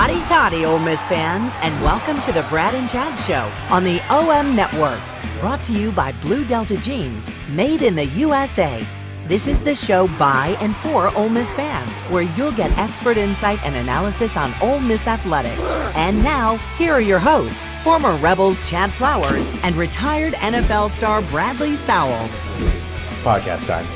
Hotty toddy, Ole Miss fans, and welcome to the Brad and Chad Show on the OM Network. Brought to you by Blue Delta Jeans, made in the USA. This is the show by and for Ole Miss fans, where you'll get expert insight and analysis on Ole Miss athletics. And now, here are your hosts, former Rebels Chad Flowers and retired NFL star Bradley Sowell. Podcast time.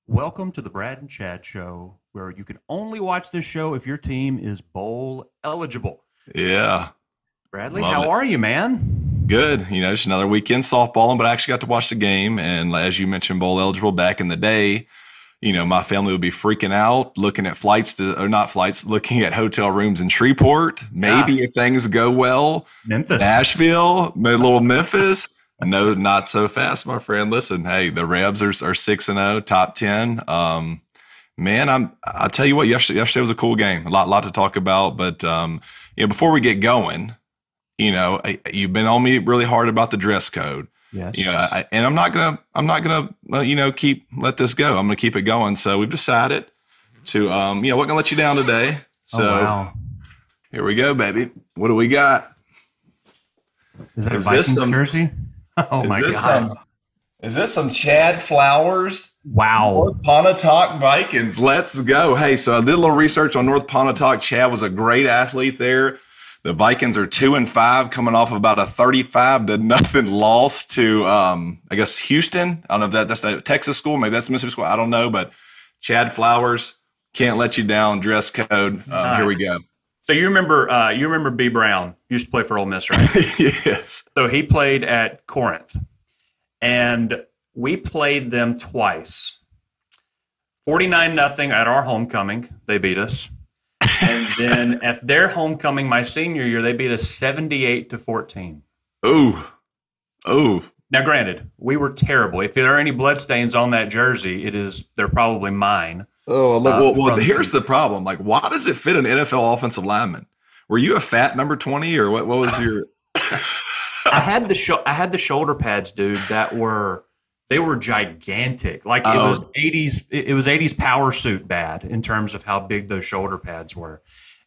Welcome to the Brad and Chad Show, where you can only watch this show if your team is bowl eligible. Yeah. Bradley, how are you, man? Good. You know, just another weekend softballing, but I actually got to watch the game. And as you mentioned, bowl eligible back in the day, you know, my family would be freaking out looking at looking at hotel rooms in Shreveport. Maybe if things go well, Memphis, Nashville, maybe a little Memphis. No, not so fast, my friend. Listen, hey, the Rebs are 6-0, top 10. Man, I'll tell you what, yesterday was a cool game. A lot to talk about, but you know, before we get going, you know, you've been on me really hard about the dress code. Yes. You know, and I'm not gonna you know, let this go. I'm gonna keep it going. So we've decided to you know, we're gonna let you down today. So wow. Here we go, baby. What do we got? Is that a Vikings jersey? Oh my God. Is this some Chad Flowers? Wow. North Pontotoc Vikings. Let's go. Hey, so I did a little research on North Pontotoc. Chad was a great athlete there. The Vikings are 2-5, coming off about a 35-0 loss to, I guess, Houston. I don't know if that's a Texas school. Maybe that's a Mississippi school. I don't know. But Chad Flowers, can't let you down. Dress code. Here we go. So you remember B. Brown used to play for Ole Miss, right? Yes. So he played at Corinth, and we played them twice. 49-0 at our homecoming. They beat us. And then at their homecoming, my senior year, they beat us 78-14. Oh. Now, granted, we were terrible. If there are any bloodstains on that jersey, they're probably mine. Oh, look, well, here's the problem. Like, why does it fit an NFL offensive lineman? Were you a fat number 20 or what was your I had the shoulder pads, dude, they were gigantic. Like it was 80s power suit bad in terms of how big those shoulder pads were.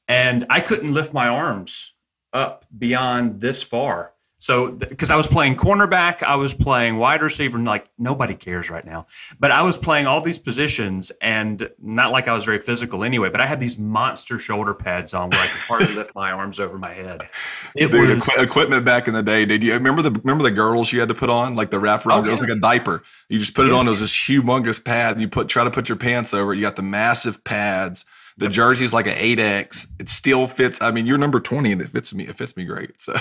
And I couldn't lift my arms up beyond this far. So, because I was playing cornerback, I was playing wide receiver, and like nobody cares right now. But I was playing all these positions, and not like I was very physical anyway. But I had these monster shoulder pads on where I could hardly lift my arms over my head. Equipment back in the day. Did you remember the girdles you had to put on, like the wraparound? It was like a diaper. You just put it on. It was this humongous pad. You try to put your pants over it. You got the massive pads. The jersey's like an 8X. It still fits. I mean, you're number 20, and it fits me. It fits me great. So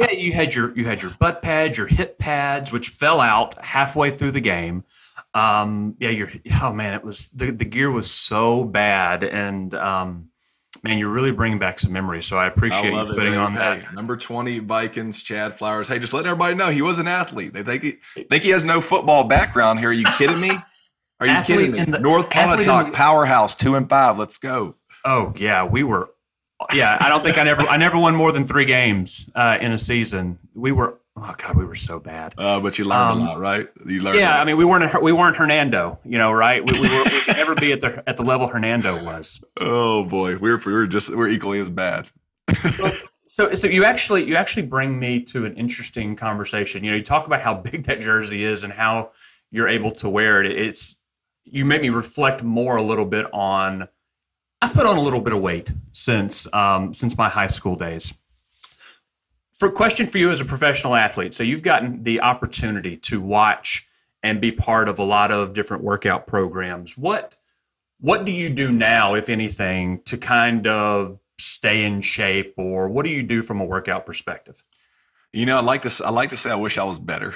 yeah, you had your butt pads, your hip pads, which fell out halfway through the game. It was the gear was so bad, and man, you're really bringing back some memories. So I appreciate you putting on that. Number 20 Vikings, Chad Flowers. Hey, just letting everybody know he was an athlete. They think he has no football background here. Are you kidding me? Are you kidding me? North Pontotoc powerhouse, 2-5. Let's go. Oh yeah, we were. Yeah, I don't think I never won more than 3 games in a season. We were. Oh God, we were so bad. But you learned a lot, right? You learned. Yeah, I mean, we weren't Hernando, you know, right? We could never be at the level Hernando was. Oh boy, we're equally as bad. So you actually bring me to an interesting conversation. You know, you talk about how big that jersey is and how you're able to wear it. You made me reflect more a little bit on. I put on a little bit of weight since my high school days. For a question for you as a professional athlete, so you've gotten the opportunity to watch and be part of a lot of different workout programs. What do you do now, if anything, to kind of stay in shape, or what do you do from a workout perspective? You know, I like to say I wish I was better.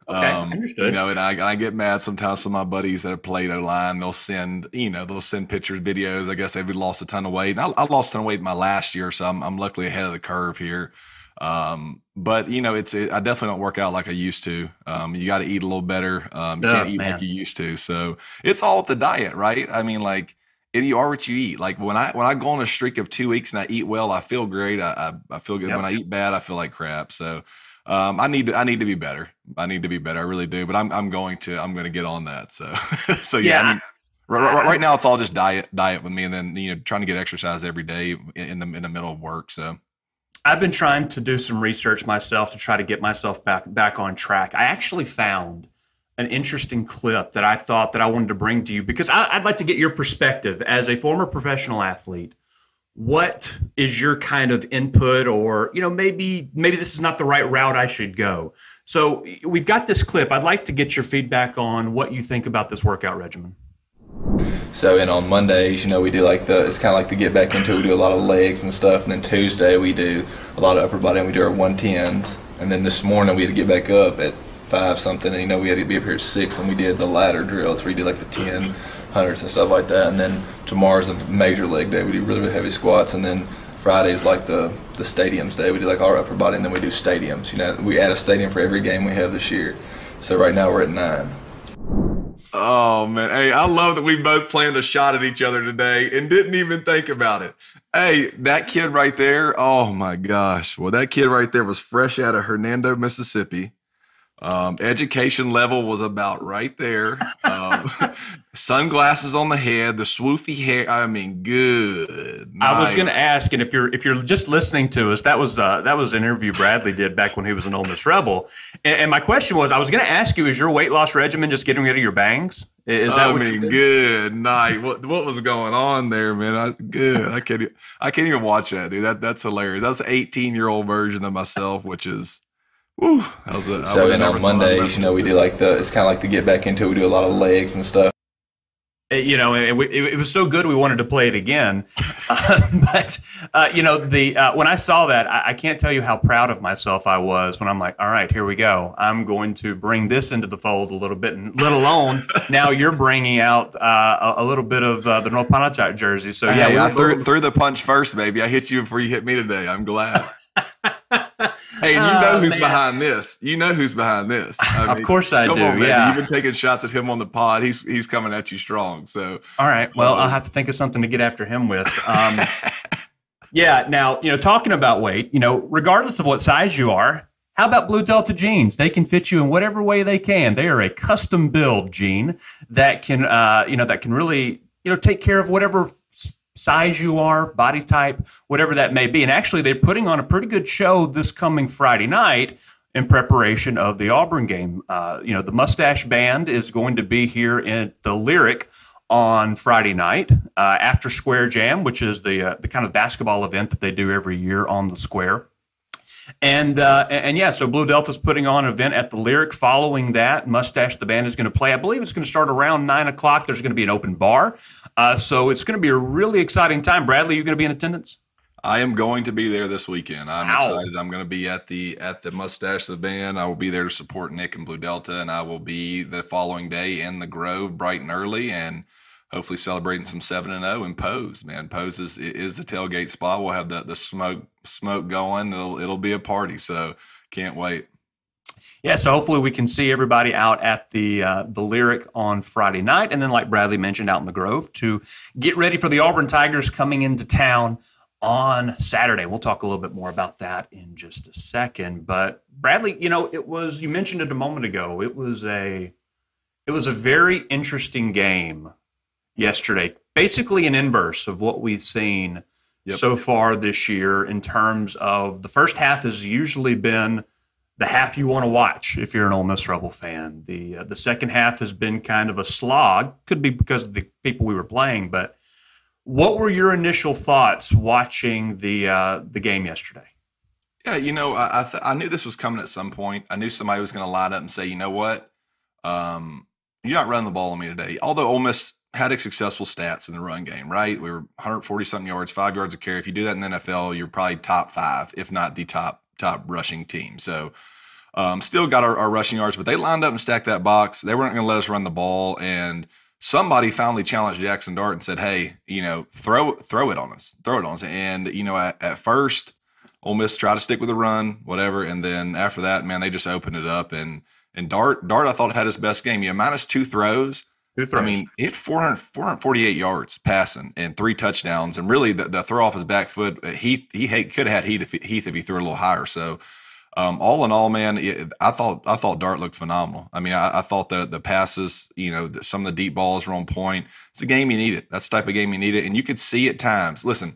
Okay, understood. You know, and I get mad sometimes from my buddies that have played O-line. They'll send pictures, videos. I guess they've lost a ton of weight. And I lost a ton of weight my last year, so I'm luckily ahead of the curve here. But you know, I definitely don't work out like I used to. You got to eat a little better. You can't eat like you used to. So it's all with the diet, right? I mean, like you are what you eat. Like when I go on a streak of 2 weeks and I eat well, I feel great. I feel good. Yep. When I eat bad, I feel like crap. So I need to be better. I need to be better. I really do. But I'm going to get on that. So yeah. Right now, it's all just diet with me, and then trying to get exercise every day in the middle of work. So I've been trying to do some research myself to try to get myself back on track. I actually found an interesting clip that I thought that I wanted to bring to you because I'd like to get your perspective as a former professional athlete. What is your kind of input, or maybe this is not the right route I should go? So we've got this clip. I'd like to get your feedback on what you think about this workout regimen. So, and on Mondays, we do it's kind of like to get back into it. We do a lot of legs and stuff. And then Tuesday, we do a lot of upper body and we do our 110s. And then this morning, we had to get back up at 5 something. And, we had to be up here at 6 and we did the ladder drills where we did the 10, 100s and stuff like that. And then tomorrow's a major leg day. We do really, really heavy squats. And then Friday's the stadiums day. We do our upper body and then we do stadiums. We add a stadium for every game we have this year. So right now we're at 9. Oh, man. Hey, I love that we both planned a shot at each other today and didn't even think about it. Hey, that kid right there, oh, my gosh. Well, that kid right there was fresh out of Hernando, Mississippi. Education level was about right there. Sunglasses on the head, the swoofy hair. I mean, good night. I was going to ask, and if you're just listening to us, that was an interview Bradley did back when he was an Ole Miss Rebel. And my question was, I was going to ask you, is your weight loss regimen just getting rid of your bangs? Is that good night. What was going on there, man? I can't even watch that, dude. That's hilarious. That's an 18-year-old version of myself, which is. Woo, and on Mondays, we do it's kind of like to get back into it. We do a lot of legs and stuff. It was so good we wanted to play it again. But when I saw that, I can't tell you how proud of myself I was when I'm like, all right, here we go. I'm going to bring this into the fold a little bit, and let alone now you're bringing out a little bit of the North Pontotoc jersey. So yeah, I threw the punch first, baby. I hit you before you hit me today. I'm glad. Hey, and who's behind this. You know who's behind this. Of course I do. On, yeah, you've been taking shots at him on the pod. He's coming at you strong. So all right. Well, I'll have to think of something to get after him with. Yeah. Now, talking about weight, regardless of what size you are, how about Blue Delta jeans? They can fit you in whatever way they can. They are a custom build jean that can, really, take care of whatever size you are, body type, whatever that may be. And actually, they're putting on a pretty good show this coming Friday night in preparation of the Auburn game. The Mustache Band is going to be here in the Lyric on Friday night after Square Jam, which is the kind of basketball event that they do every year on the square. And so Blue Delta's putting on an event at the Lyric. Following that, Mustache the Band is going to play. I believe it's going to start around 9 o'clock. There's going to be an open bar. So it's going to be a really exciting time. Bradley, you going to be in attendance? I am going to be there this weekend. I'm excited. I'm going to be at the Mustache the Band. I will be there to support Nick and Blue Delta, and I will be the following day in the Grove bright and early, and hopefully celebrating some 7-0 and Pose, man. Pose is the tailgate spot. We'll have the smoke going. It'll be a party. So can't wait. Yeah, so hopefully we can see everybody out at the Lyric on Friday night, and then like Bradley mentioned, out in the Grove to get ready for the Auburn Tigers coming into town on Saturday. We'll talk a little bit more about that in just a second. But Bradley, you mentioned it a moment ago. It was a very interesting game yesterday, basically an inverse of what we've seen so far this year in terms of the first half has usually been the half you want to watch if you're an Ole Miss Rebel fan. The second half has been kind of a slog. Could be because of the people we were playing, but what were your initial thoughts watching the game yesterday? Yeah, I knew this was coming at some point. I knew somebody was going to line up and say, you know what, you're not running the ball on me today. Although Ole Miss had a successful stats in the run game, right? We were 140-something yards, 5 yards a carry. If you do that in the NFL, you're probably top 5, if not the top rushing team. So still got our rushing yards, but they lined up and stacked that box. They weren't going to let us run the ball, and somebody finally challenged Jackson Dart and said, hey, throw it on us. Throw it on us. And, at first, Ole Miss tried to stick with the run, whatever, and then after that, man, they just opened it up. And Dart, I thought, had his best game. Minus 2 throws. I mean, he hit 448 yards passing and 3 touchdowns. And really, the throw off his back foot, he could have had Heath if he threw it a little higher. So, All in all, man, I thought Dart looked phenomenal. I mean, I thought the passes, some of the deep balls were on point. It's a game you needed. That's the type of game you needed, and you could see at times. Listen,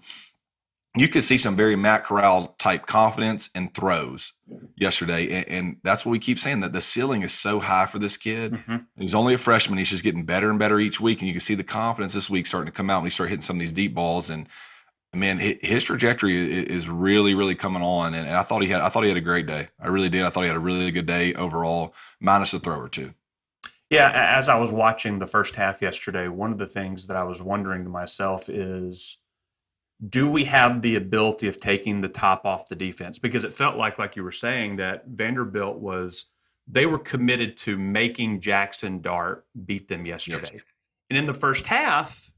you could see some very Matt Corral type confidence and throws yesterday. And that's what we keep saying, that the ceiling is so high for this kid. Mm-hmm. He's only a freshman. He's just getting better and better each week. And you can see the confidence this week starting to come out when he start hitting some of these deep balls. And man, his trajectory is really, really coming on. And I thought he had a great day. I really did. I thought he had a really good day overall, minus a throw or two. Yeah. As I was watching the first half yesterday, one of the things that I was wondering to myself is, do we have the ability of taking the top off the defense? Because it felt like you were saying, that Vanderbilt they were committed to making Jackson Dart beat them yesterday. Yep. And in the first half,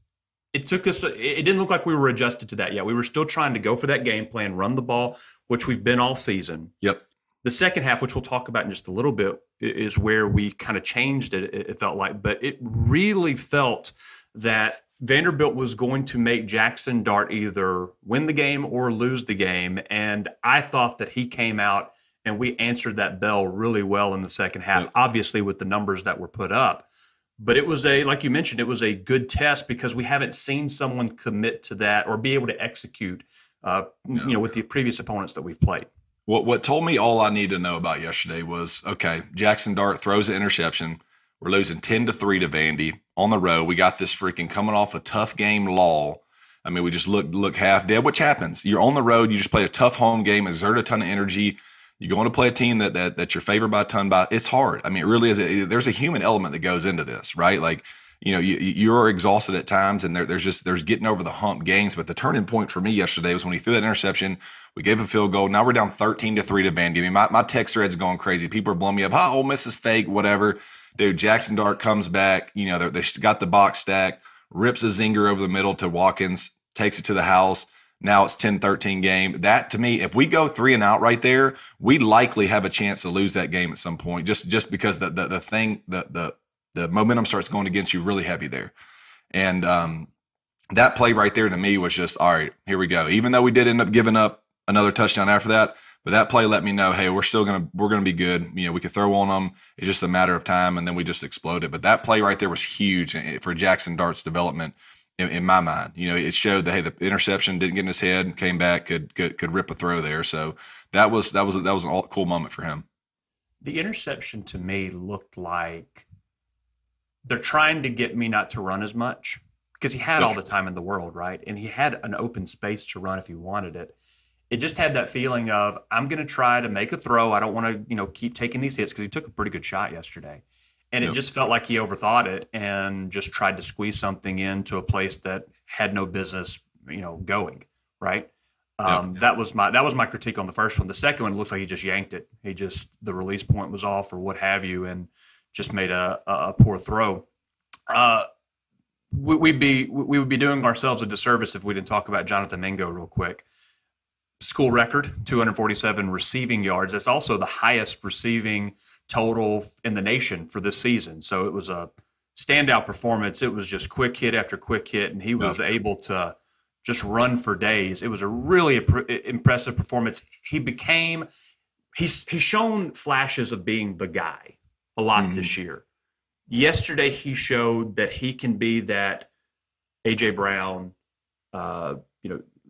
it didn't look like we were adjusted to that yet. We were still trying to go for that game plan, run the ball, which we've been all season. Yep. The second half, which we'll talk about in just a little bit, is where we kind of changed it, it felt like. But it really felt that Vanderbilt was going to make Jackson Dart either win the game or lose the game. And I thought that he came out and we answered that bell really well in the second half, obviously with the numbers that were put up. But it was like you mentioned, it was a good test because we haven't seen someone commit to that or be able to execute, with the previous opponents that we've played. What told me all I need to know about yesterday was, okay, Jackson Dart throws an interception. We're losing 10-3 to Vandy on the road. We got this freaking coming off a tough game lull. I mean, we just look half dead, which happens. You're on the road. You just played a tough home game, exert a ton of energy. You go on to play a team that you're favored by a ton. It's hard. I mean, it really is. There's a human element that goes into this, right? Like, you're exhausted at times, and there's getting over the hump games. But the turning point for me yesterday was when he threw that interception. We gave a field goal. Now we're down 13-3 to Vandy. I mean, my text thread's going crazy. People are blowing me up. Oh, Ole Miss is fake, whatever. Dude, Jackson Dart comes back. They got the box stack, rips a zinger over the middle to Watkins, takes it to the house. Now it's 10-13 game. That, to me, if we go 3 and out right there, we likely have a chance to lose that game at some point, just because the momentum starts going against you really heavy there. And that play right there to me was just, all right, here we go. Even though we did end up giving up another touchdown after that, but that play let me know, hey, we're gonna be good. We could throw on them. It's just a matter of time, and then we just exploded. But that play right there was huge for Jackson Dart's development in my mind. It showed that, hey, the interception didn't get in his head, came back, could rip a throw there. So that was an cool moment for him. The interception to me looked like they're trying to get me not to run as much, because he had all the time in the world, right? And he had an open space to run if he wanted it. It just had that feeling of, I'm going to try to make a throw. I don't want to, keep taking these hits, because he took a pretty good shot yesterday. And it just felt like he overthought it and just tried to squeeze something into a place that had no business, going, right? That was my critique on the first one. The second one looked like he just yanked it. The release point was off or what have you, and just made a poor throw. We would be doing ourselves a disservice if we didn't talk about Jonathan Mingo real quick. School record, 247 receiving yards. That's also the highest receiving total in the nation for this season. So it was a standout performance. It was just quick hit after quick hit, and he was able to just run for days. It was a really impressive performance. He's shown flashes of being the guy a lot this year. Yesterday, he showed that he can be that A.J. Brown,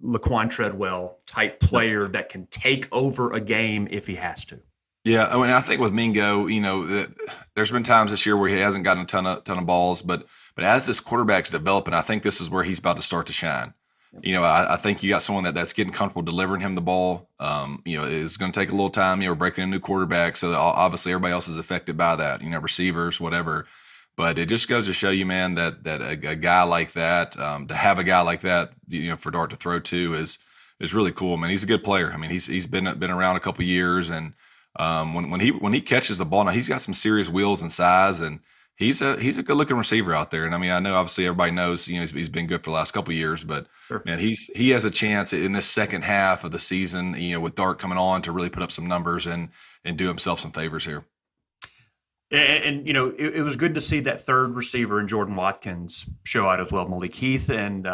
Laquan Treadwell type player that can take over a game if he has to. Yeah, I mean, I think with Mingo, there's been times this year where he hasn't gotten a ton of balls, but as this quarterback's developing, I think this is where he's about to start to shine. I think you got someone that's getting comfortable delivering him the ball. It's going to take a little time. We're breaking a new quarterback, so obviously everybody else is affected by that. Receivers, whatever. But it just goes to show you, man, that a guy like that, to have a guy like that, for Dart to throw to is really cool. Man, he's a good player. I mean, he's been around a couple of years, and when he catches the ball, now he's got some serious wheels and size, and he's a good looking receiver out there. And I mean, I know obviously everybody knows, he's been good for the last couple of years, but man, he has a chance in this second half of the season, with Dart coming on, to really put up some numbers and do himself some favors here. And it was good to see that third receiver in Jordan Watkins show out as well. Malik Heath and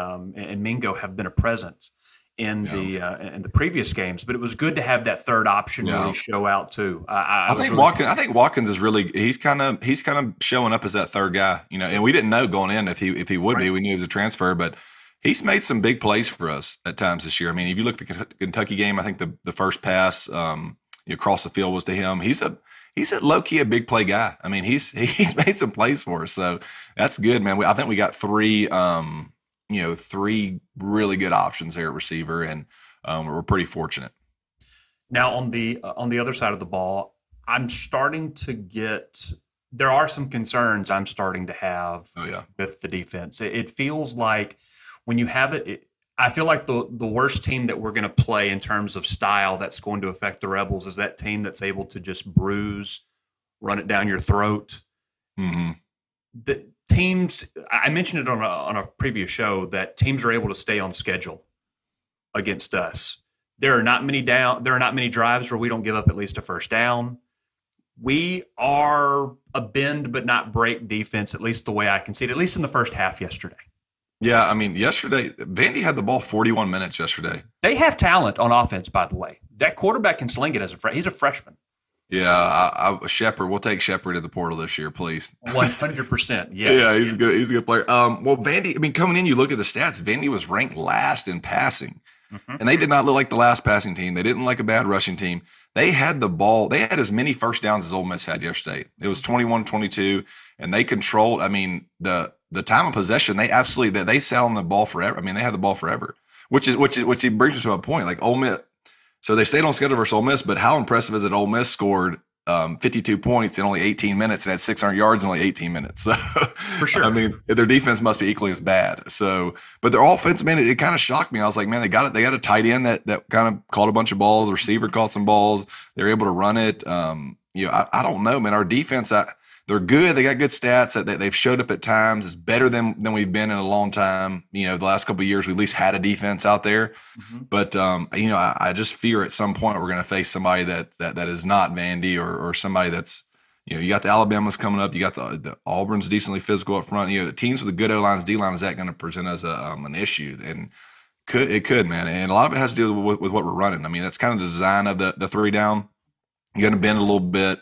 Mingo have been a presence in the previous games, but it was good to have that third option really show out too. I think Watkins is really he's kind of showing up as that third guy, and we didn't know going in if he would be. We knew he was a transfer, but he's made some big plays for us at times this year. I mean, if you look at the Kentucky game, I think the first pass across the field was to him. He's a low key a big play guy. I mean, he's made some plays for us, so that's good, man. I think we got three really good options there at receiver, and we're pretty fortunate. Now on the other side of the ball, there are some concerns I'm starting to have with the defense. It feels like when you have it, I feel like the worst team that we're going to play in terms of style that's going to affect the Rebels is that team that's able to just bruise, run it down your throat. Mm-hmm. The teams, I mentioned it on a previous show, that teams are able to stay on schedule against us. There are not many drives where we don't give up at least a first down. We are a bend but not break defense, at least the way I can see it, at least in the first half yesterday. Yeah, I mean, yesterday, Vandy had the ball 41 minutes yesterday. They have talent on offense, by the way. That quarterback can sling it he's a freshman. Yeah, Shepard. We'll take Shepard in the portal this year, please. 100%. Yes. Yeah, he's good. He's a good player. Well, Vandy. I mean, coming in, you look at the stats. Vandy was ranked last in passing, and they did not look like the last passing team. They didn't like a bad rushing team. They had the ball. They had as many first downs as Ole Miss had yesterday. It was 21-22, and they controlled. I mean, the time of possession. They sat on the ball forever. I mean, they had the ball forever, which brings us to a point. Like Ole Miss. So they stayed on schedule versus Ole Miss, but how impressive is it? Ole Miss scored 52 points in only 18 minutes and had 600 yards in only 18 minutes. So, for sure. I mean, their defense must be equally as bad. So, but their offense, man, it kind of shocked me. I was like, man, they got a tight end that kind of caught a bunch of balls. The receiver caught some balls. They're able to run it. I don't know, man. Our defense, they're good. They got good stats. That they've showed up at times. It's better than we've been in a long time. The last couple of years, we at least had a defense out there. Mm-hmm. But I just fear at some point we're going to face somebody that is not Vandy or somebody that's you got the Alabamas coming up. You got the Auburn's decently physical up front. The teams with the good O-lines, D-line, is that going to present as an issue? And it could, man. And a lot of it has to do with what we're running. I mean, that's kind of the design of the three down. You're going to bend a little bit.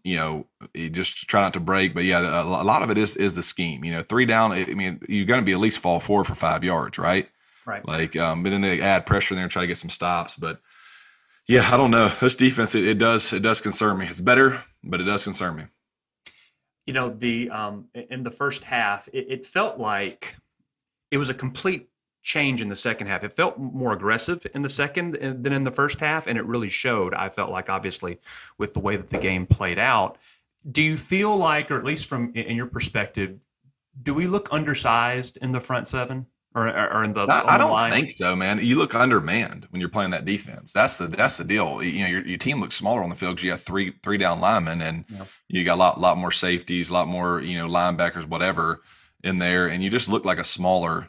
You just try not to break, but yeah, a lot of it is the scheme. Three down. I mean, you're going to be at least fall forward for 5 yards, right? Right. Like, but then they add pressure in there and try to get some stops. But yeah, I don't know. This defense, it does concern me. It's better, but it does concern me. In the first half, it felt like it was a complete change in the second half. It felt more aggressive in the second than in the first half, and it really showed. I felt like, obviously, with the way that the game played out. Do you feel like, or at least from in your perspective, do we look undersized in the front seven or in the? I don't think so, man. You look undermanned when you're playing that defense. That's the deal. Your team looks smaller on the field because you have three down linemen, and you got a lot more safeties, a lot more linebackers, whatever in there, and you just look like a smaller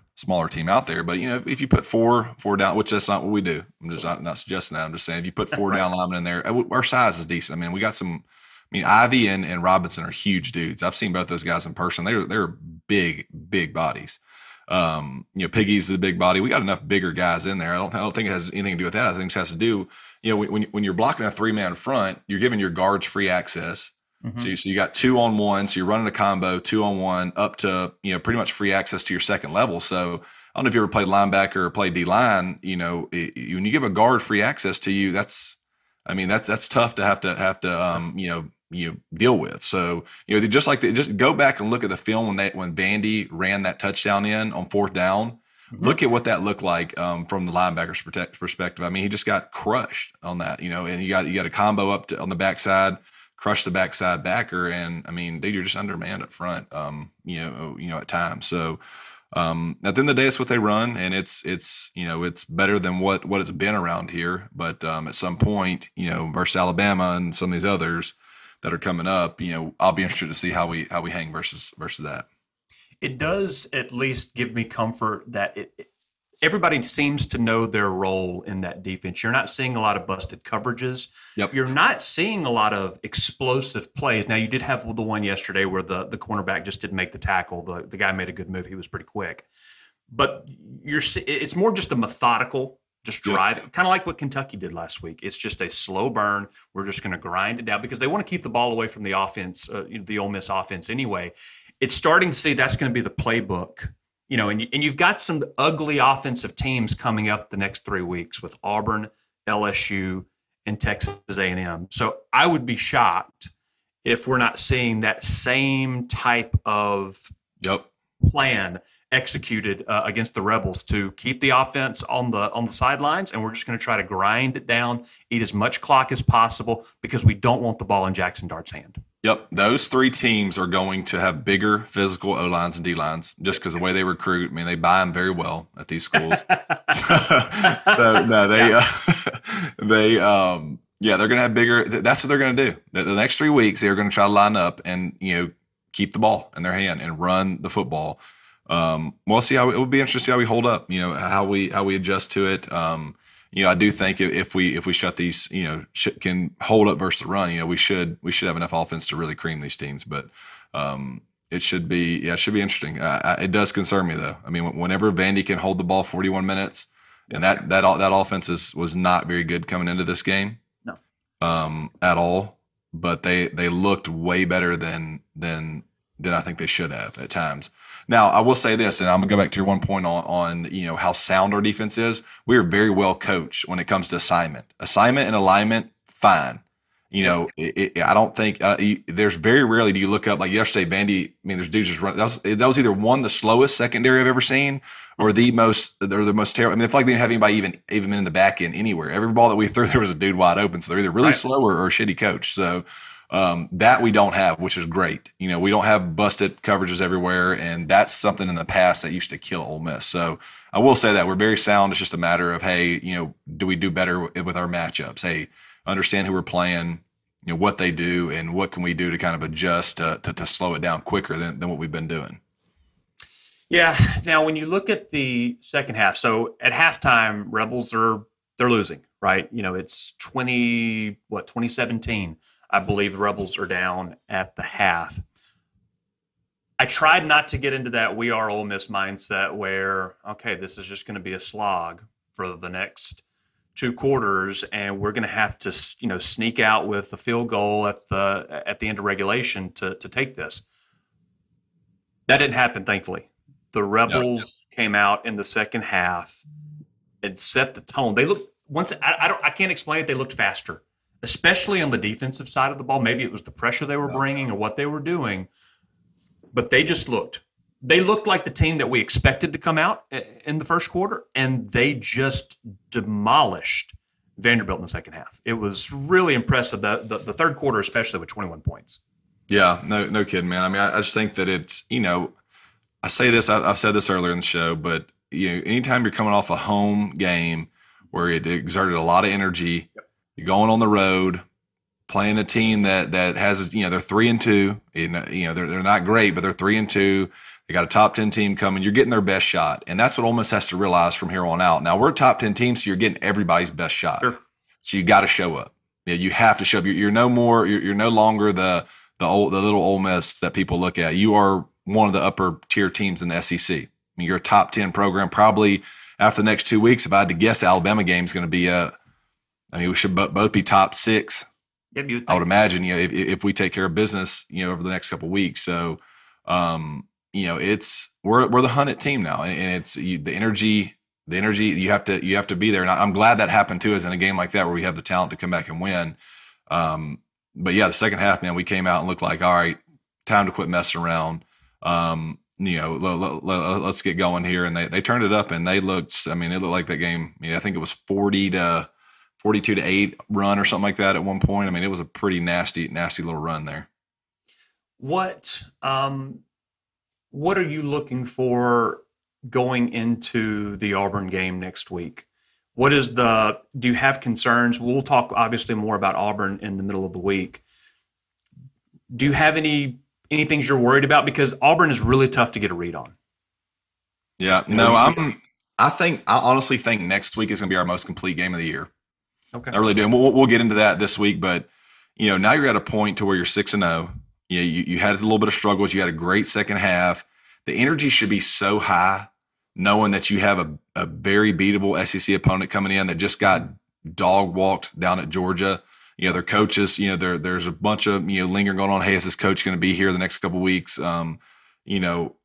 team out there. But if you put four down, which that's not what we do. I'm just not suggesting that. I'm just saying if you put four down linemen in there, our size is decent. I mean, we got some. I mean, Ivy and Robinson are huge dudes. I've seen both those guys in person. They're big bodies. Piggy's a big body. We got enough bigger guys in there. I don't think it has anything to do with that. I think it has to do, when you're blocking a 3-man front, you're giving your guards free access. Mm-hmm. So you got 2-on-1. So you're running a combo 2-on-1 up to pretty much free access to your second level. So I don't know if you ever played linebacker or played D-line. When you give a guard free access to you, that's tough to have to deal with. So just go back and look at the film when Vandy ran that touchdown in on 4th down. Mm-hmm. Look at what that looked like from the linebacker's perspective. I mean, he just got crushed on that. And you got a combo up on the backside, crush the backside backer, and I mean, dude, you're just undermanned up front. At times. So at the end of the day, it's what they run, and it's better than what it's been around here. But at some point, versus Alabama and some of these others that are coming up, I'll be interested to see how we hang versus that. It does at least give me comfort that everybody seems to know their role in that defense. You're not seeing a lot of busted coverages. Yep. You're not seeing a lot of explosive plays. Now, you did have the one yesterday where the cornerback just didn't make the tackle. The guy made a good move. He was pretty quick. but it's more just a methodical, just drive, kind of like what Kentucky did last week. It's just a slow burn. We're just going to grind it down because they want to keep the ball away from the offense, the Ole Miss offense anyway. It's starting to see that's going to be the playbook, and you've got some ugly offensive teams coming up the next 3 weeks with Auburn, LSU, and Texas A&M. So I would be shocked if we're not seeing that same type of plan executed against the Rebels to keep the offense on the sidelines, and we're just going to try to grind it down, eat as much clock as possible because we don't want the ball in Jackson Dart's hand. Yep, those 3 teams are going to have bigger physical O-lines and D-lines just because the way they recruit. I mean, they buy them very well at these schools. so no, they're going to have bigger. That's what they're going to do. The next 3 weeks, they're going to try to line up and keep the ball in their hand and run the football. We'll see how it would be interesting to see how we hold up. How we adjust to it. I do think if we shut these, can hold up versus the run, we should have enough offense to really cream these teams. But it should be interesting. It does concern me though. I mean, whenever Vandy can hold the ball 41 minutes, and that offense was not very good coming into this game, at all. But they looked way better than I think they should have at times. Now, I will say this, and I'm going to go back to your one point on how sound our defense is. We are very well coached when it comes to assignment and alignment. Fine. I don't think there's very rarely do you look up like yesterday, Vandy. I mean, there's dudes just run. That was either the slowest secondary I've ever seen, or the most terrible. I mean, it's like they didn't have anybody even in the back end anywhere. Every ball that we threw, there was a dude wide open. So they're either really slow or a shitty coach. So that we don't have, which is great. We don't have busted coverages everywhere, and that's something in the past that used to kill Ole Miss. So I will say that we're very sound. It's just a matter of, hey, do we do better with our matchups? Hey, understand who we're playing, what they do, and what can we do to kind of adjust to slow it down quicker than what we've been doing. Yeah. Now, when you look at the second half, so at halftime, Rebels they're losing, right? It's 2017. I believe the Rebels are down at the half. I tried not to get into that we are Ole Miss mindset where, okay, this is just going to be a slog for the next 2 quarters, and we're going to have to, sneak out with a field goal at the end of regulation to take this. That didn't happen, thankfully. The Rebels came out in the second half and set the tone. They looked I can't explain it. They looked faster, especially on the defensive side of the ball. Maybe it was the pressure they were bringing or what they were doing, but they looked like the team that we expected to come out in the first quarter, and they just demolished Vanderbilt in the second half. It was really impressive, the third quarter, especially with 21 points. Yeah, no kidding, man. I mean, I just think that it's, I say this, I've said this earlier in the show, but anytime you're coming off a home game where it exerted a lot of energy, you're going on the road, playing a team that has, they're 3-2, they're not great, but they're 3-2. They got a top 10 team coming. You're getting their best shot. And that's what Ole Miss has to realize from here on out. Now, we're a top 10 team, so you're getting everybody's best shot. Sure. So you got to show up. You have to show up. You're no longer the little Ole Miss that people look at. You are one of the upper tier teams in the SEC. I mean, you're a top 10 program. Probably after the next 2 weeks, if I had to guess, the Alabama game is going to be we should both be top 6. Yeah, I would imagine, if we take care of business, over the next couple of weeks. So, we're the hunted team now, and it's the energy you have to be there. And I'm glad that happened to us in a game like that where we have the talent to come back and win. But yeah, the second half, man, we came out and looked like, all right, time to quit messing around. Let's get going here. And they turned it up, and it looked like that game. I think it was 42-8 run or something like that at one point. I mean, it was a pretty nasty little run there. What are you looking for going into the Auburn game next week? Do you have concerns? We'll talk obviously more about Auburn in the middle of the week. Do you have any things you're worried about? Because Auburn is really tough to get a read on. Yeah, no, I honestly think next week is going to be our most complete game of the year. Okay. I really do. And we'll get into that this week, but now you're at a point to where you're 6-0. You had a little bit of struggles. You had a great second half. The energy should be so high knowing that you have a very beatable SEC opponent coming in that just got dog walked down at Georgia. You know, their coaches, you know, there's a bunch of, you know, lingering going on. Hey, is this coach going to be here the next couple of weeks? You know,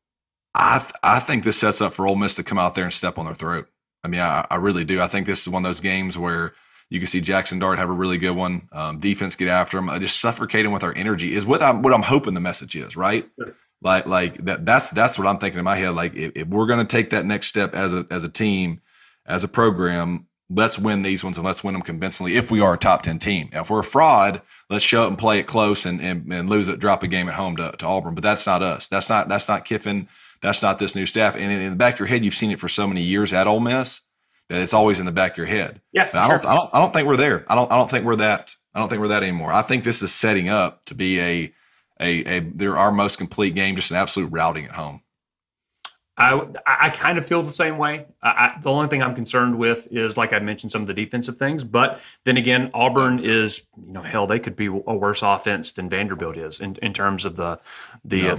I think this sets up for Ole Miss to come out there and step on their throat. I mean, I really do. I think this is one of those games where you can see Jackson Dart have a really good one. Defense get after them. Just suffocating with our energy is what I'm hoping the message is, right? Sure. Like that's what I'm thinking in my head. Like if we're going to take that next step as a team, as a program, let's win these ones and let's win them convincingly if we are a top 10 team. Now, if we're a fraud, let's show up and play it close and lose it, drop a game at home to Auburn. But that's not us. That's not Kiffin. That's not this new staff. And in the back of your head, you've seen it for so many years at Ole Miss that it's always in the back of your head. Yeah, I don't think we're there. I don't think we're that. I don't think we're that anymore. I think this is setting up to be they're our most complete game, just an absolute routing at home. I kind of feel the same way. The only thing I'm concerned with is, like I mentioned, some of the defensive things. But then again, Auburn is, you know, hell, they could be a worse offense than Vanderbilt is in terms of the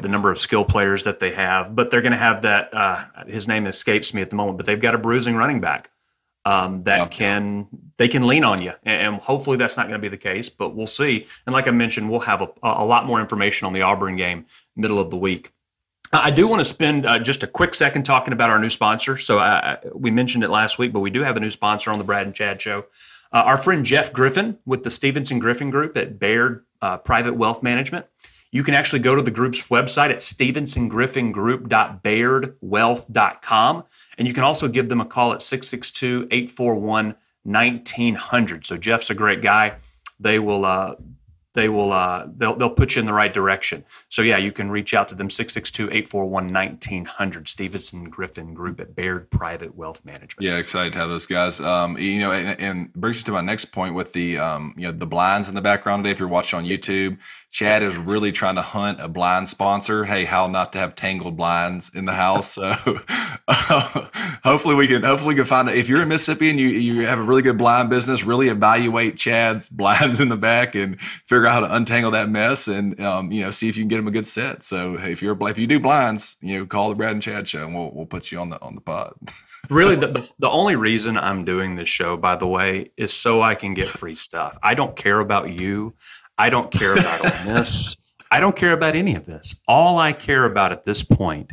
number of skill players that they have. But they're going to have that. His name escapes me at the moment, but they've got a bruising running back they can lean on you, and hopefully that's not going to be the case. But we'll see. And like I mentioned, we'll have a lot more information on the Auburn game middle of the week. I do want to spend just a quick second talking about our new sponsor. So we mentioned it last week, but we do have a new sponsor on the Brad and Chad Show. Our friend Jeff Griffin with the Stevenson Griffin Group at Baird Private Wealth Management. You can actually go to the group's website at stevensongriffinGroup.bairdwealth.com, and you can also give them a call at 662-841-1900. So Jeff's a great guy. They'll put you in the right direction. So yeah, you can reach out to them, 662-841-1900, Stevenson Griffin Group at Baird Private Wealth Management. Yeah, excited to have those guys. You know, and brings us to my next point with the you know, the blinds in the background today. If you're watching on YouTube, Chad is really trying to hunt a blind sponsor. Hey, how not to have tangled blinds in the house. So hopefully we can find it. If you're in Mississippi and you have a really good blind business, really evaluate Chad's blinds in the back and figure out how to untangle that mess and you know, see if you can get them a good set. So hey, if you do blinds, you know, call the Brad and Chad Show and we'll put you on the pod. Really, the only reason I'm doing this show, by the way, is so I can get free stuff. I don't care about you. I don't care about Ole Miss. I don't care about any of this. All I care about at this point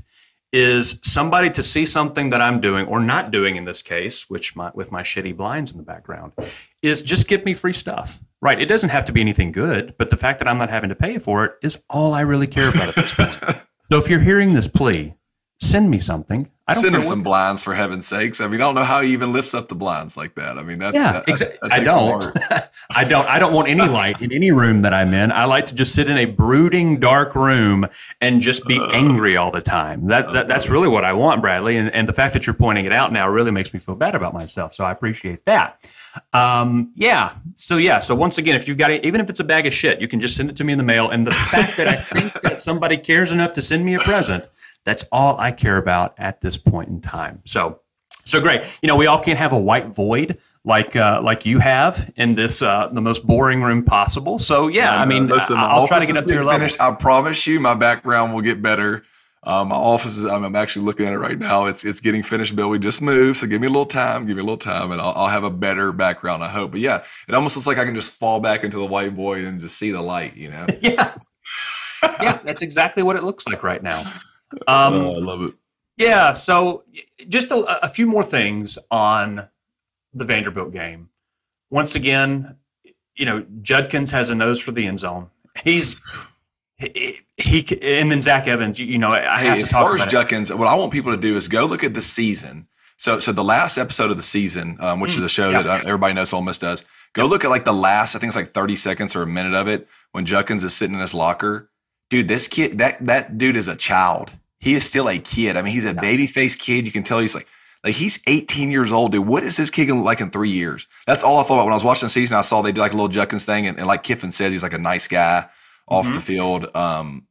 is somebody to see something that I'm doing or not doing in this case, with my shitty blinds in the background, is just give me free stuff. Right? It doesn't have to be anything good, but the fact that I'm not having to pay for it is all I really care about at this point. So if you're hearing this plea, send me something. I don't send him some blinds, for heaven's sakes. I mean, I don't know how he even lifts up the blinds like that. I mean, exactly. I don't. I don't want any light in any room that I'm in. I like to just sit in a brooding, dark room and just be angry all the time. That's really what I want, Bradley. And the fact that you're pointing it out now really makes me feel bad about myself. So I appreciate that. So once again, if you've got it, even if it's a bag of shit, you can just send it to me in the mail. And the fact that I think that somebody cares enough to send me a present, that's all I care about at this point in time. So great. You know, we all can't have a white void like you have in this the most boring room possible. So yeah, listen, I'll try to get up to your level. I promise you, my background will get better. My office is. I'm actually looking at it right now. It's getting finished, Bill. We just moved, so give me a little time, and I'll have a better background, I hope. But yeah, it almost looks like I can just fall back into the white void and just see the light. You know? Yeah, that's exactly what it looks like right now. I love it. Yeah, so just a few more things on the Vanderbilt game. Once again, you know, Judkins has a nose for the end zone. He and then Zach Evans, you know, I have to talk about Judkins, what I want people to do is go look at the season. So the last episode of the season, which is a show that everybody knows Ole Miss does, go look at like the last, I think it's like 30 seconds or a minute of it when Judkins is sitting in his locker. Dude, this kid, that dude is a child. He is still a kid. I mean, he's a baby-faced kid. You can tell he's like he's 18 years old, dude. What is this kid going to look like in 3 years? That's all I thought about when I was watching the season. I saw they did like a little Judkins thing. And like Kiffin says, he's like a nice guy off the field.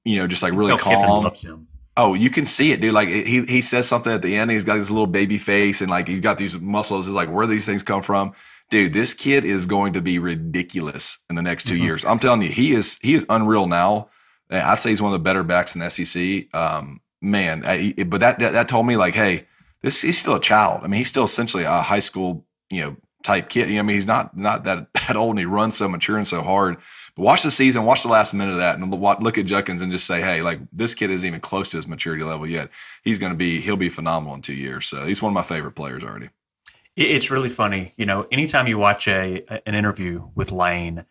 You know, just like really calm. Kiffin loves him. Oh, you can see it, dude. Like he says something at the end. He's got this little baby face and like he's got these muscles. It's like, where do these things come from? Dude, this kid is going to be ridiculous in the next 2 years. I'm telling you, he is unreal now. I'd say he's one of the better backs in the SEC. But that told me like, hey, he's still a child. I mean, he's still essentially a high school, type kid. I mean, he's not that old, and he runs so mature and so hard. But watch the season, watch the last minute of that, and look at Judkins and just say, hey, like, this kid isn't even close to his maturity level yet. He'll be phenomenal in 2 years. So he's one of my favorite players already. It's really funny. Anytime you watch an interview with Lane,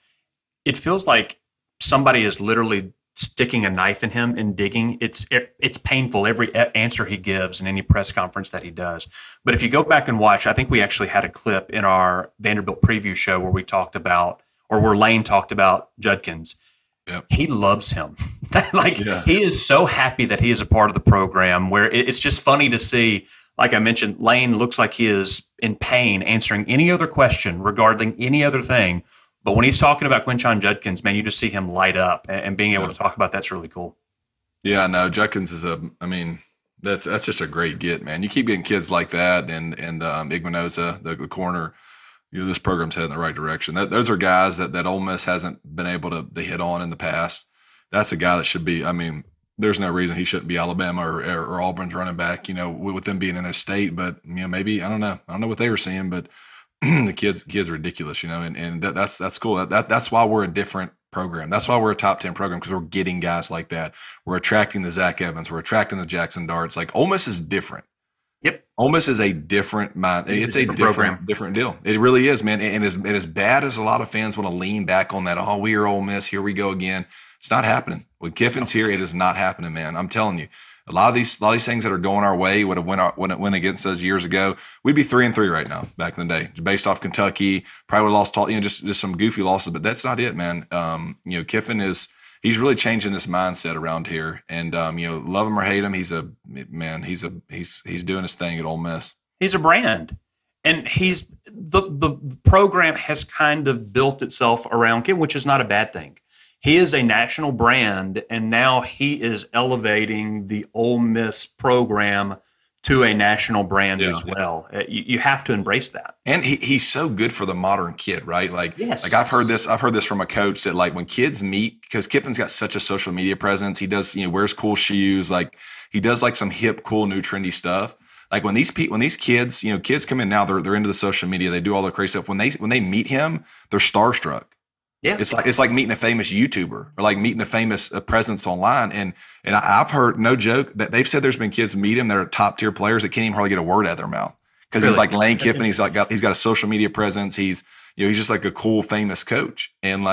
it feels like somebody is literally sticking a knife in him and digging. It's painful, every answer he gives in any press conference that he does. But if you go back and watch, I think we actually had a clip in our Vanderbilt preview show where we talked about, or where Lane talked about Judkins. Yep. He loves him. He is so happy that he is a part of the program, where it's just funny to see. Like I mentioned, Lane looks like he is in pain answering any other question regarding any other thing. But when he's talking about Quinshon Judkins, man, you just see him light up, and being able to talk about that's really cool. Yeah, no, Judkins is that's just a great get, man. You keep getting kids like that, and Igmanoza, the corner, this program's heading in the right direction. Those are guys that Ole Miss hasn't been able to hit on in the past. That's a guy that should be. I mean, there's no reason he shouldn't be Alabama or Auburn's running back. With them being in their state, but maybe I don't know what they were seeing, but. The kids are ridiculous, and that's cool. That's why we're a different program. That's why we're a top 10 program, because we're getting guys like that. We're attracting the Zach Evans. We're attracting the Jackson Darts. Like, Ole Miss is different. Yep. Ole Miss is a different mind. It's a different deal. It really is, man. And as bad as a lot of fans want to lean back on that, oh, we are Ole Miss, here we go again. It's not happening. When Kiffin's here, it is not happening, man. I'm telling you. A lot of these things that are going our way would have went against us years ago. We'd be 3-3 right now. Back in the day, based off Kentucky, probably would have lost. Just some goofy losses, but that's not it, man. Kiffin he's really changing this mindset around here, and love him or hate him, he's doing his thing at Ole Miss. He's a brand, and he's the program has kind of built itself around him, which is not a bad thing. He is a national brand, and now he is elevating the Ole Miss program to a national brand as well. You have to embrace that. And he's so good for the modern kid, right? Yes. Like I've heard this from a coach that, like, when kids meet, because Kiffin's got such a social media presence, he does, wears cool shoes, like he does like some hip, cool, new, trendy stuff. Like when these kids, kids come in now, they're into the social media, they do all the crazy stuff. When they meet him, they're starstruck. Yeah, it's like meeting a famous YouTuber, or like meeting a famous presence online. And I've heard, no joke, that they've said there's been kids meet him that are top tier players that can't even hardly get a word out of their mouth, because he's like Lane Kiffin. He's got a social media presence. He's just like a cool, famous coach. And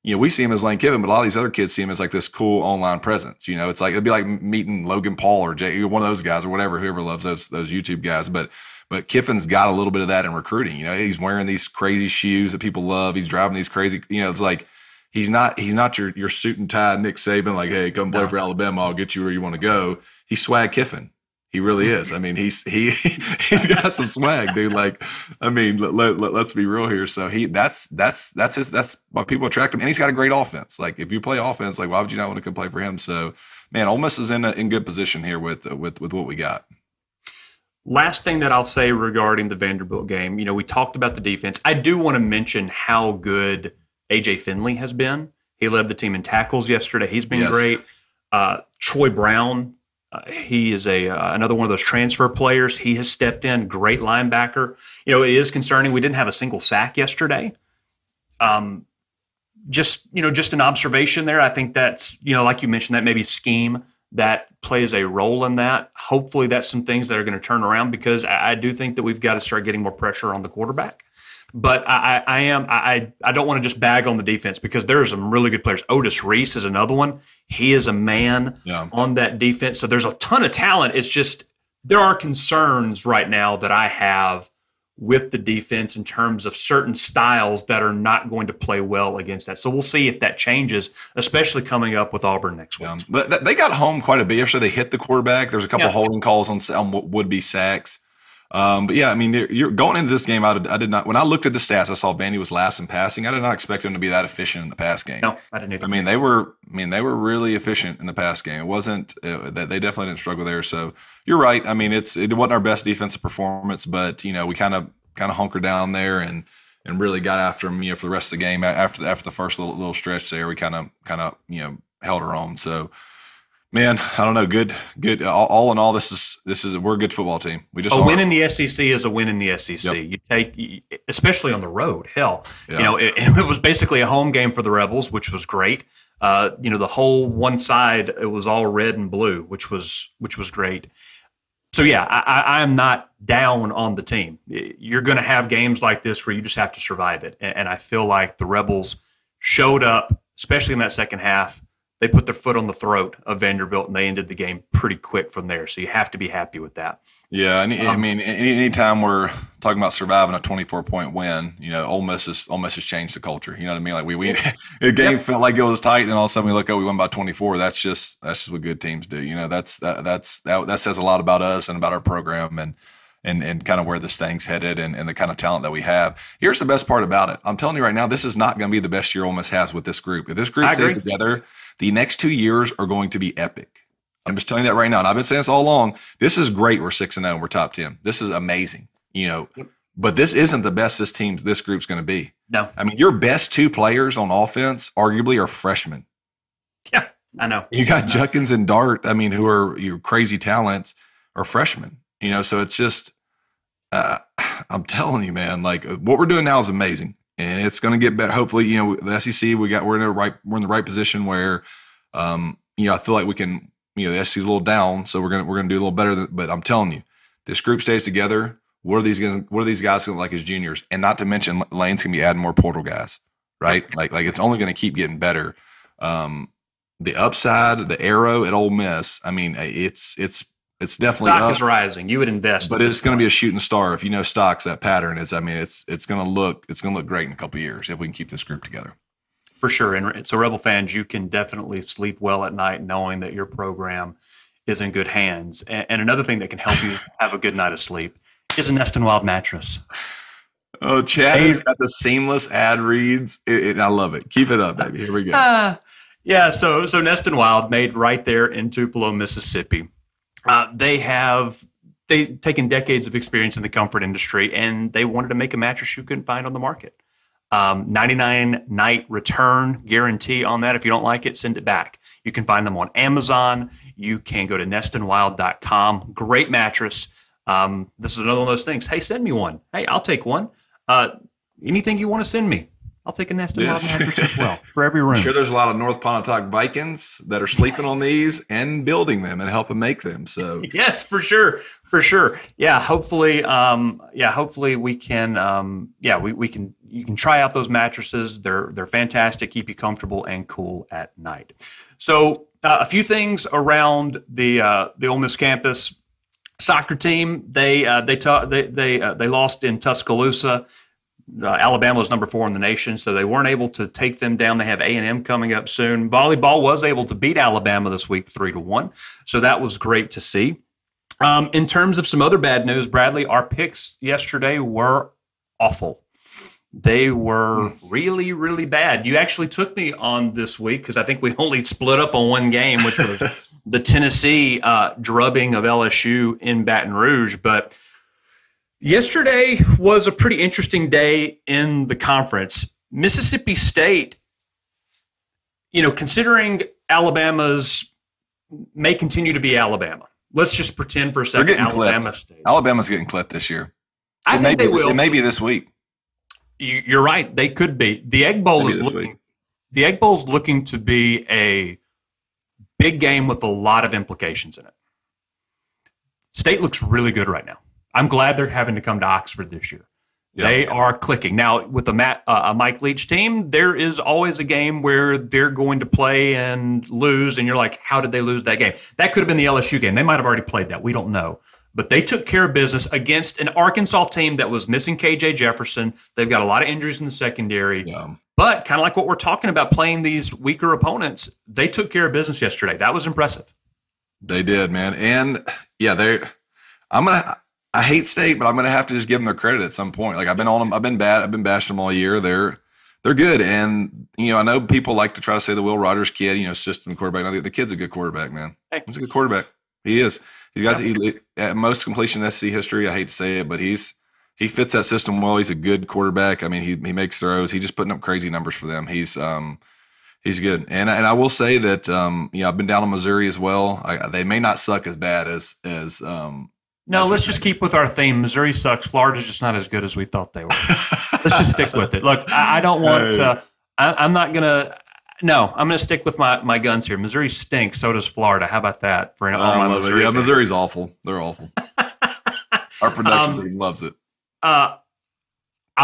we see him as Lane Kiffin, but a lot of these other kids see him as like this cool online presence. It's like, it'd be like meeting Logan Paul or Jay, one of those guys, or whatever, whoever loves those YouTube guys. But Kiffin's got a little bit of that in recruiting. He's wearing these crazy shoes that people love. He's driving these crazy, it's like he's not your suit and tie Nick Saban, like, hey, come play for Alabama, I'll get you where you want to go. He's swag Kiffin. He really is. I mean, he's got some swag, dude. Like, I mean, let's be real here. So that's why people attract him, and he's got a great offense. Like, if you play offense, like, why would you not want to come play for him? So, man, Ole Miss is in good position here with what we got. Last thing that I'll say regarding the Vanderbilt game, we talked about the defense. I do want to mention how good A.J. Finley has been. He led the team in tackles yesterday. He's been great. Troy Brown, he is another one of those transfer players. He has stepped in, great linebacker. It is concerning. We didn't have a single sack yesterday. Just an observation there. I think that's, like you mentioned, that maybe scheme that plays a role in that. Hopefully that's some things that are going to turn around, because I do think that we've got to start getting more pressure on the quarterback. But I don't want to just bag on the defense, because there are some really good players. Otis Reese is another one. He is a man on that defense. So there's a ton of talent. It's just there are concerns right now that I have with the defense in terms of certain styles that are not going to play well against that. So we'll see if that changes, especially coming up with Auburn next week. But they got home quite a bit yesterday. They hit the quarterback. There's a couple holding calls on what would be sacks. But yeah, I mean, you're going into this game. I did not. When I looked at the stats, I saw Vandy was last in passing. I did not expect them to be that efficient in the pass game. No, I didn't either. I mean, they were really efficient in the pass game. It wasn't that they definitely didn't struggle there. So you're right. I mean, it wasn't our best defensive performance, but we kind of hunkered down there and really got after them. For the rest of the game. After the first little stretch there, we kind of held our own. So. Man, I don't know. Good. All in all, this is we're a good football team. We just A are. win in the SEC is a win in the SEC. Yep. You take, especially on the road. Hell, Yeah. it was basically a home game for the Rebels, which was great. The whole one side, it was all red and blue, which was great. So yeah, I am not down on the team. You're going to have games like this where you just have to survive it, and I feel like the Rebels showed up, especially in that second half. They put their foot on the throat of Vanderbilt, and they ended the game pretty quick from there. So you have to be happy with that. Yeah, I mean, anytime we're talking about surviving a 24-point win, Ole Miss has changed the culture. You know what I mean? Like we the game felt like it was tight, and then all of a sudden we look, we won by 24. That's just what good teams do. That says a lot about us and about our program and kind of where this thing's headed and the kind of talent that we have. Here's the best part about it. I'm telling you right now, this is not going to be the best year Ole Miss has with this group. If this group stays together, the next 2 years are going to be epic. I'm just telling you that right now. And I've been saying this all along. This is great. We're 6-0 and we're top 10. This is amazing, but this isn't the best this group's going to be. No. I mean, your best 2 players on offense arguably are freshmen. Yeah, I know. You got Judkins and Dart, who are your crazy talents, are freshmen. So it's just, I'm telling you, man, like what we're doing now is amazing, and it's going to get better. Hopefully, the SEC we're in the right position where, I feel like we can. The SEC's a little down, so we're gonna do a little better. But I'm telling you, this group stays together. What are these guys going to look like as juniors? And not to mention, Lane's going to be adding more portal guys, right? Like it's only going to keep getting better. The upside, the arrow at Ole Miss. I mean, it's definitely stock up, is rising. You would invest, but it's going to be a shooting star. If stocks, that pattern is. It's going to look great in a couple of years if we can keep this group together. For sure. And so, Rebel fans, you can definitely sleep well at night knowing that your program is in good hands. And another thing that can help you have a good night of sleep is a Nest and Wild mattress. Oh, Chad has got the seamless ad reads. I love it. Keep it up, baby. Here we go. Yeah. So Nest and Wild, made right there in Tupelo, Mississippi. They've taken decades of experience in the comfort industry, and they wanted to make a mattress you couldn't find on the market. 99-night return guarantee on that. If you don't like it, send it back. You can find them on Amazon. You can go to nestandwild.com. Great mattress. This is another one of those things. Hey, send me one. Hey, I'll take one. Anything you want to send me, I'll take a Nest and Wild mattress as well for every room. I'm sure there's a lot of North Pontotoc Vikings that are sleeping on these and building them and helping make them. So yes, for sure. Yeah, hopefully we can. We can. You can try out those mattresses. They're fantastic. Keep you comfortable and cool at night. So a few things around the Ole Miss campus soccer team. They lost in Tuscaloosa. Alabama was number 4 in the nation, so they weren't able to take them down. They have A&M coming up soon. Volleyball was able to beat Alabama this week 3-1, so that was great to see. In terms of some other bad news, Bradley, our picks yesterday were awful. They were really, really bad. You actually took me on this week because I think we only split up on one game, which was the Tennessee drubbing of LSU in Baton Rouge, but yesterday was a pretty interesting day in the conference. Mississippi State, considering Alabama's may continue to be Alabama. Let's just pretend for a second Alabama State. Alabama's getting clipped this year. I think they will. It may be this week. You're right. They could be. The Egg Bowl is looking. The Egg Bowl is looking to be a big game with a lot of implications in it. State looks really good right now. I'm glad they're having to come to Oxford this year. Yep. They are clicking. Now, with a Mike Leach team, there is always a game where they're going to play and lose, and you're like, how did they lose that game? That could have been the LSU game. They might have already played that. We don't know. But they took care of business against an Arkansas team that was missing KJ Jefferson. They've got a lot of injuries in the secondary. Yeah. But kind of like what we're talking about, playing these weaker opponents, they took care of business yesterday. That was impressive. They did, man. And, yeah, I hate State, but I'm going to have to just give them their credit at some point. Like, I've been on them. I've been bashing them all year. They're good. And, I know people like to try to say the Will Rogers kid, system quarterback. No, the kid's a good quarterback, man. Hey. He's a good quarterback. He is. He's got at most completion in SC history. I hate to say it, but he fits that system well. He's a good quarterback. I mean, he makes throws. He's just putting up crazy numbers for them. He's He's good, and I will say that I've been down on Missouri as well. They may not suck as bad as No, let's just keep with our theme. Missouri sucks. Florida's just not as good as we thought they were. Let's just stick with it. Look, I don't want to. I'm not gonna. No, I'm gonna stick with my guns here. Missouri stinks. So does Florida. How about that for all my Missouri fans? Missouri's awful. They're awful. Our production team loves it. I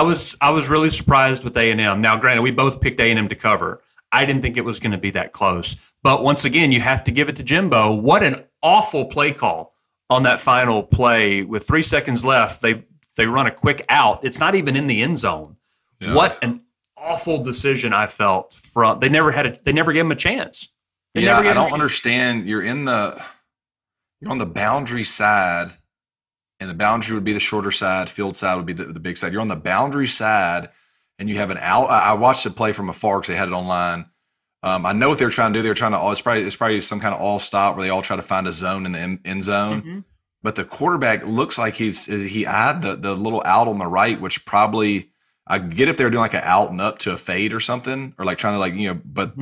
was really surprised with A&M. Now, granted, we both picked A&M to cover. I didn't think it was going to be that close. But once again, you have to give it to Jimbo. What an awful play call on that final play. With 3 seconds left, they run a quick out. It's not even in the end zone. Yeah. What an awful decision I felt from. They never gave him a chance. I don't understand. You're on the boundary side, and the boundary would be the shorter side. Field side would be the big side. You're on the boundary side, and you have an out. I watched the play from afar because they had it online. I know what they're trying to do. They're trying to. It's probably some kind of all stop where they all try to find a zone in the end zone. Mm-hmm. But the quarterback looks like he had the little out on the right, which probably I get if they were doing like an out and up to a fade or something, or like trying to But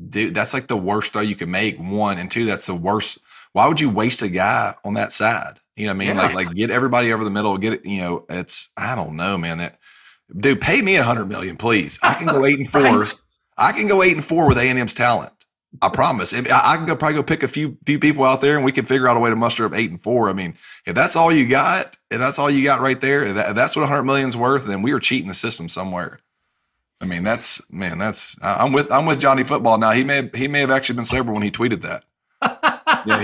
dude, that's like the worst throw you can make. 1 and 2. That's the worst. Why would you waste a guy on that side? You know what I mean? Yeah. Like get everybody over the middle. Get it. It's I don't know, man. Dude, pay me $100 million, please. I can go 8-4. Right. I can go 8-4 with A&M's talent. I promise. I can probably go pick a few people out there, and we can figure out a way to muster up 8-4. I mean, if that's all you got, right there, if that's what $100 million's worth, then we are cheating the system somewhere. I mean, I'm with Johnny Football now. He may have actually been sober when he tweeted that. Yeah,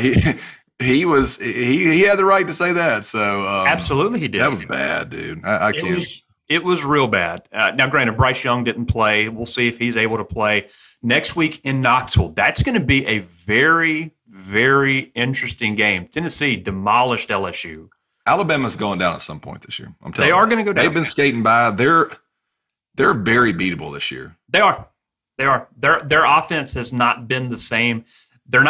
he had the right to say that. So absolutely, he did. That was bad, dude. I can't. It was real bad. Now, granted, Bryce Young didn't play. We'll see if he's able to play next week in Knoxville. That's going to be a very, very interesting game. Tennessee demolished LSU. Alabama's going down at some point this year. I'm telling you. They are going to go down. They've been skating by. They're very beatable this year. They are. Their offense has not been the same. They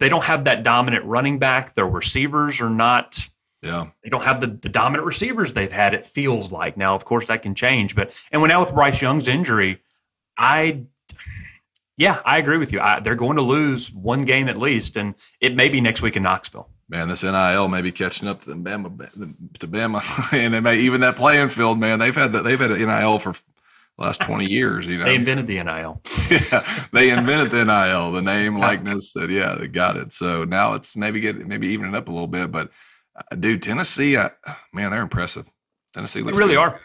don't have that dominant running back. Their receivers are not. Yeah, they don't have the dominant receivers they've had. It feels like now, of course, that can change. And now with Bryce Young's injury, I agree with you. They're going to lose one game at least, and it may be next week in Knoxville. Man, this NIL may be catching up to Bama, and it may even that playing field. Man, they've had an NIL for the last 20 years. They invented the NIL. Yeah, they invented the NIL, the name, likeness. They got it. So now it's maybe evening it up a little bit, but. Dude, Tennessee, man, they're impressive. Tennessee looks really good. Are.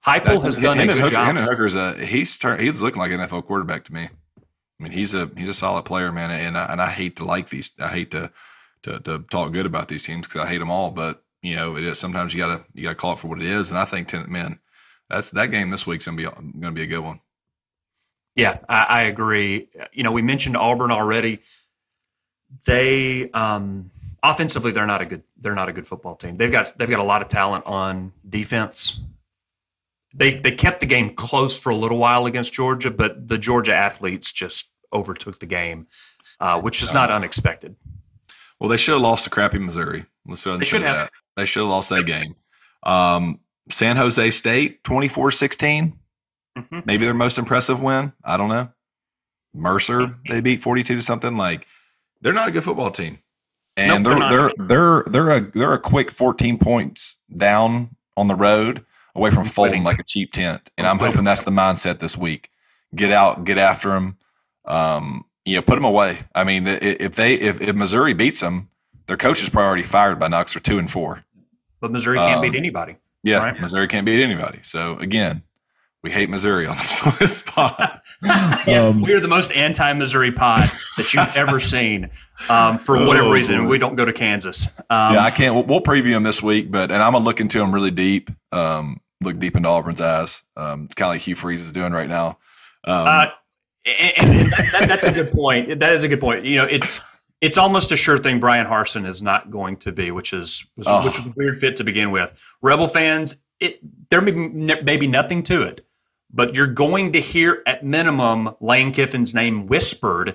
Heupel has done a good job. Hendon Hooker's he's looking like an NFL quarterback to me. I mean, he's a solid player, man, and I hate to like these. I hate to talk good about these teams because I hate them all. But it is sometimes you gotta call it for what it is. And I think that game this week's gonna be a good one. Yeah, I agree. We mentioned Auburn already. They offensively, they're not a good football team. They've got a lot of talent on defense. They kept the game close for a little while against Georgia, but the Georgia athletes just overtook the game, which is not unexpected. Well, they should have lost to crappy Missouri. Let's go ahead and say that. They should have lost that game. San Jose State, 24-16. Mm-hmm. Maybe their most impressive win. I don't know. Mercer, they beat 42 to something. Like, they're not a good football team. And they're a quick 14 points down on the road away from folding like a cheap tent. And I'm hoping that's the mindset this week. Get out, get after them. Put them away. I mean, if Missouri beats them, their coach is probably already fired by now because they're 2-4. But Missouri can't beat anybody. Yeah, right? Missouri can't beat anybody. So again, we hate Missouri on this pod. We're the most anti-Missouri pod that you've ever seen. For whatever reason, we don't go to Kansas. I can't. We'll preview them this week, and I'm gonna look into them really deep. Look deep into Auburn's eyes. Kind of like Hugh Freeze is doing right now. And that's a good point. That is a good point. It's almost a sure thing. Brian Harsin is not going to be, which was a weird fit to begin with. Rebel fans, there may be nothing to it. But you're going to hear, at minimum, Lane Kiffin's name whispered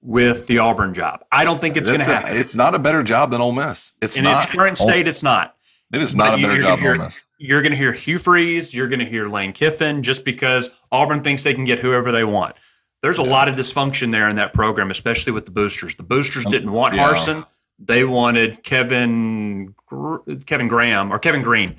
with the Auburn job. I don't think it's going to happen. It's not a better job than Ole Miss. It's in its current state. It's not. It is not a better job than Ole Miss. You're going to hear Hugh Freeze. You're going to hear Lane Kiffin just because Auburn thinks they can get whoever they want. There's a lot of dysfunction there in that program, especially with the boosters. The boosters didn't want Harsin. They wanted Kevin Green,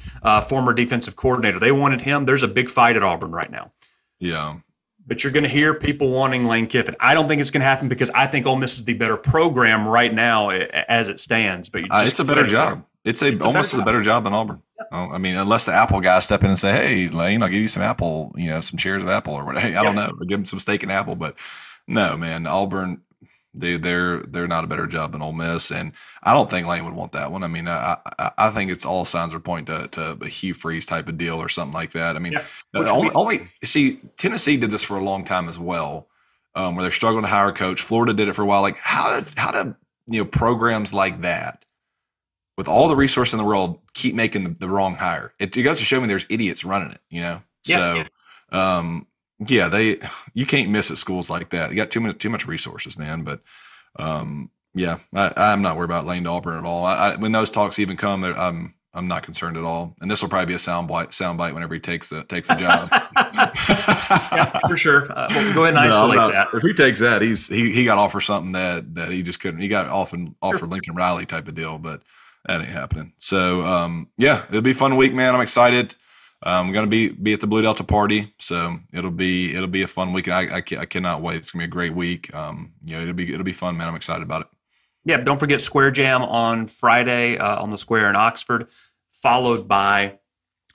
former defensive coordinator. They wanted him. There's a big fight at Auburn right now. Yeah. But you're going to hear people wanting Lane Kiffin. I don't think it's going to happen because I think Ole Miss is the better program right now as it stands. But it's a better job. It's almost a better job than Auburn. Yeah. I mean, unless the Apple guys step in and say, "Hey, Lane, I'll give you some apple, some shares of apple or whatever." I don't know, or give them some steak and apple. But no, man, Auburn, they're not a better job than Ole Miss, and I don't think Lane would want that one. I mean, I think it's all signs are pointing to a Hugh Freeze type of deal or something like that. I mean, Tennessee did this for a long time as well, where they're struggling to hire a coach. Florida did it for a while. Like how do programs like that, with all the resources in the world, keep making the wrong hire? It goes to show me there's idiots running it. You can't miss at schools like that. You got too much resources, man. But I'm not worried about Lane to Auburn at all. When those talks even come, I'm not concerned at all. And this will probably be a soundbite whenever he takes the job. Yeah, for sure. We'll go ahead and isolate that. If he takes that, he got offered something that he just couldn't. He got offered Lincoln Riley type of deal, but that ain't happening. So it'll be a fun week, man. I'm excited. I'm gonna be at the Blue Delta party, so it'll be a fun week. I cannot wait. It's gonna be a great week. It'll be fun, man. I'm excited about it. Yeah, don't forget Square Jam on Friday on the Square in Oxford, followed by,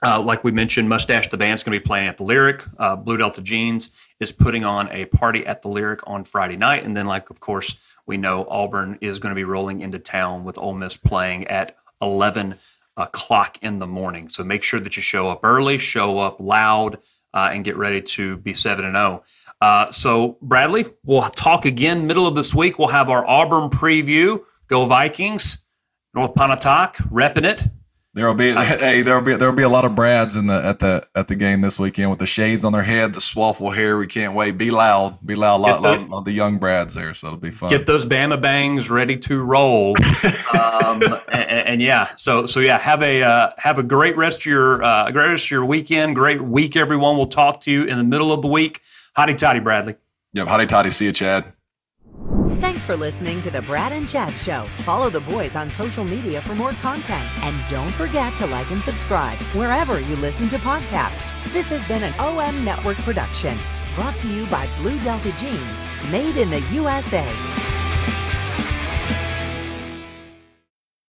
like we mentioned, Mustache the Band's going to be playing at the Lyric. Blue Delta Jeans is putting on a party at the Lyric on Friday night. And then, of course, we know Auburn is going to be rolling into town with Ole Miss playing at 11 o'clock in the morning. So make sure that you show up early, show up loud, and get ready to be 7-0. So, Bradley, we'll talk again middle of this week. We'll have our Auburn preview. Go Vikings, North Pontotoc, repping it. There'll be a lot of Brads at the game this weekend with the shades on their head, the swaffle hair. We can't wait. Be loud. A lot of the young Brads there, so it'll be fun. Get those Bama bangs ready to roll. Have a great rest of your weekend. Great week, everyone. We'll talk to you in the middle of the week. Hotty toddy, Bradley. Yep, hotty toddy. See you, Chad. Thanks for listening to the Brad and Chad Show. Follow the boys on social media for more content. And don't forget to like and subscribe wherever you listen to podcasts. This has been an OM Network production, brought to you by Blue Delta Jeans, made in the USA.